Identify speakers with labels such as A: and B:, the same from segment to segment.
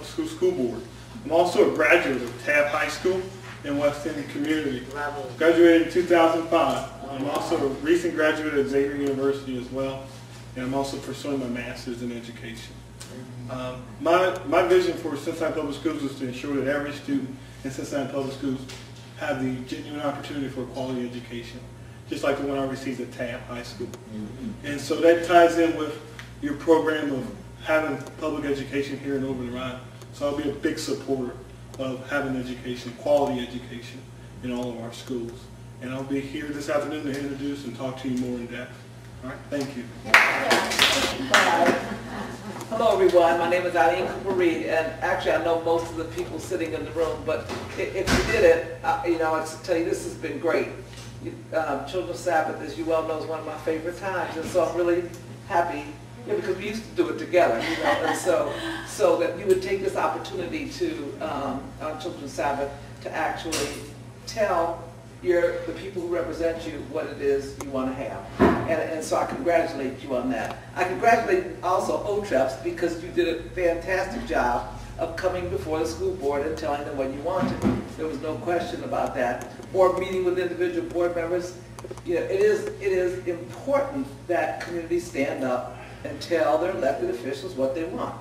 A: School Board. I'm also a graduate of Tabb High School in West End Community. Graduated in 2005. I'm also a recent graduate of Xavier University as well, and I'm also pursuing my master's in education. My vision for Cincinnati Public Schools is to ensure that every student in Cincinnati Public Schools have the genuine opportunity for a quality education, just like the one I received at Tabb High School. And so that ties in with your program of having public education here in Overland Ride. So I'll be a big supporter of having education, quality education in all of our schools. And I'll be here this afternoon to introduce and talk to you more in depth. All right, thank you.
B: Hello everyone, my name is Eileen Cooper Reed, and actually I know most of the people sitting in the room, but if you did it, you know, I tell you this has been great. Children's Sabbath, as you well know, is one of my favorite times, and so I'm really happy, because we used to do it together, you know, and so that you would take this opportunity to, on Children's Sabbath, to actually tell the people who represent you what it is you want to have. And so I congratulate you on that. I congratulate also OTREPS because you did a fantastic job of coming before the school board and telling them what you wanted. There was no question about that. Or meeting with individual board members. You know, it is important that communities stand up and tell their elected officials what they want.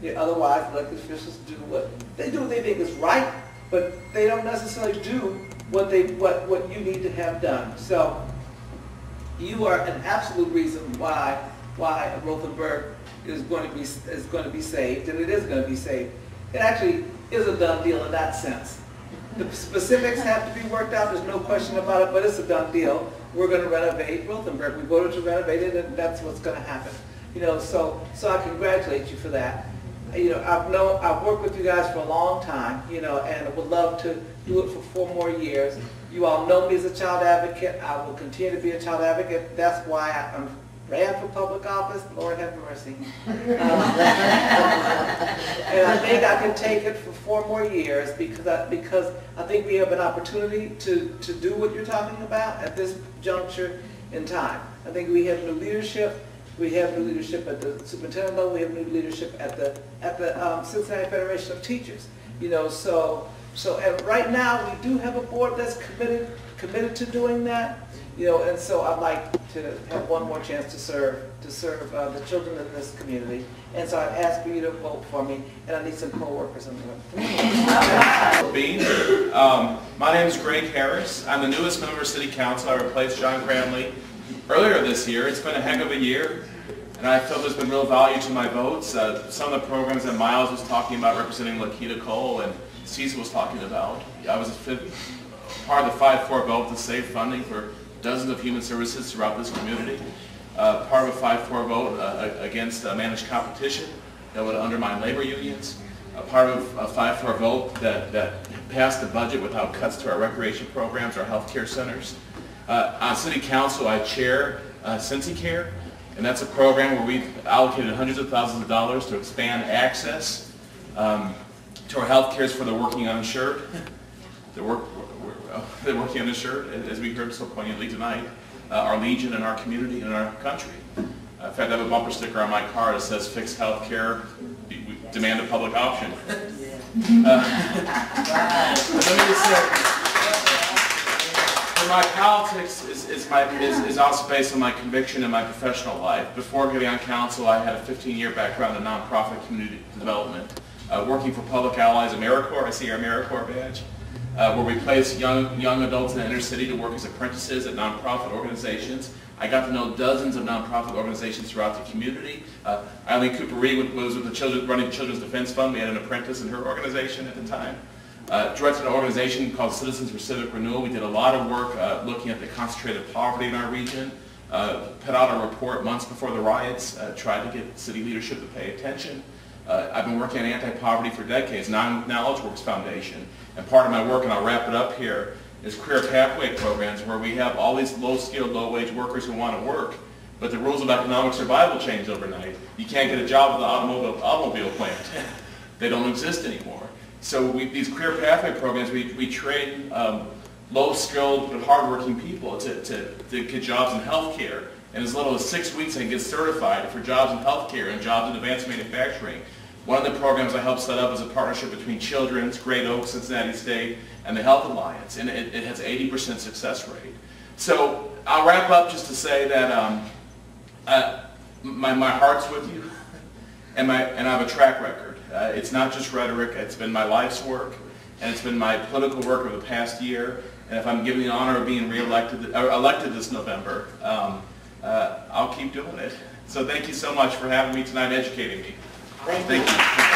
B: You know, otherwise, elected officials do what they think is right, but they don't necessarily do what you need to have done. So you are an absolute reason why Rothenberg is going to be saved, and it is going to be saved. It actually is a done deal in that sense. The specifics have to be worked out. There's no question about it, but it's a done deal. We're going to renovate Rothenberg. We voted to renovate it, and that's what's going to happen. You know, so I congratulate you for that. You know, I've worked with you guys for a long time, you know, and I would love to do it for 4 more years. You all know me as a child advocate. I will continue to be a child advocate. That's why I ran for public office. Lord have mercy. And I think I can take it for 4 more years because I think we have an opportunity to do what you're talking about at this juncture in time. I think we have new leadership. We have new leadership at the superintendent level. We have new leadership at the Cincinnati Federation of Teachers. You know, so and right now we do have a board that's committed to doing that. You know, and so I'd like to have one more chance to serve the children in this community. And so I'd ask for you to vote for me, and I need some co-workers in the room.
C: My name is Greg Harris. I'm the newest member of City Council. I replaced John Cramley earlier this year. It's been a heck of a year, and I feel there's been real value to my votes. Some of the programs that Miles was talking about representing Lakita Cole and Cecil was talking about. I was part of the 5-4 vote to save funding for dozens of human services throughout this community. Part of a 5-4 vote against managed competition that would undermine labor unions. Part of a 5-4 vote that passed the budget without cuts to our recreation programs, our health care centers. On City Council, I chair Cincy Care, and that's a program where we've allocated hundreds of thousands of dollars to expand access to our health cares for the working uninsured. The working uninsured, as we heard so poignantly tonight, our Legion in our community and in our country. In fact, I have a bumper sticker on my car that says, "Fix health care, demand a public option." Let me just say, my politics is also based on my conviction in my professional life. Before getting on council, I had a 15-year background in nonprofit community development, working for Public Allies AmeriCorps. I see our AmeriCorps badge, where we place young adults in the inner city to work as apprentices at nonprofit organizations. I got to know dozens of nonprofit organizations throughout the community. Eileen Cooper Reed was with the running the Children's Defense Fund. We had an apprentice in her organization at the time. Directed an organization called Citizens for Civic Renewal. We did a lot of work looking at the concentrated poverty in our region. Put out a report months before the riots, tried to get city leadership to pay attention. I've been working on anti-poverty for decades, Knowledge Works Foundation. And part of my work, and I'll wrap it up here, is career pathway programs where we have all these low-skilled, low-wage workers who want to work, but the rules of economic survival change overnight. You can't get a job at the automobile plant. They don't exist anymore. So these career pathway programs, we train low-skilled but hardworking people to get jobs in healthcare. In as little as 6 weeks, they can get certified for jobs in healthcare and jobs in advanced manufacturing. One of the programs I helped set up is a partnership between Children's, Great Oaks, Cincinnati State, and the Health Alliance, and it has 80% success rate. So I'll wrap up just to say that my heart's with you, and I have a track record. It's not just rhetoric, it's been my life's work, and it's been my political work over the past year, and if I'm given the honor of being elected this November, I'll keep doing it. So thank you so much for having me tonight and educating me.
B: Thank you.
C: Thank you.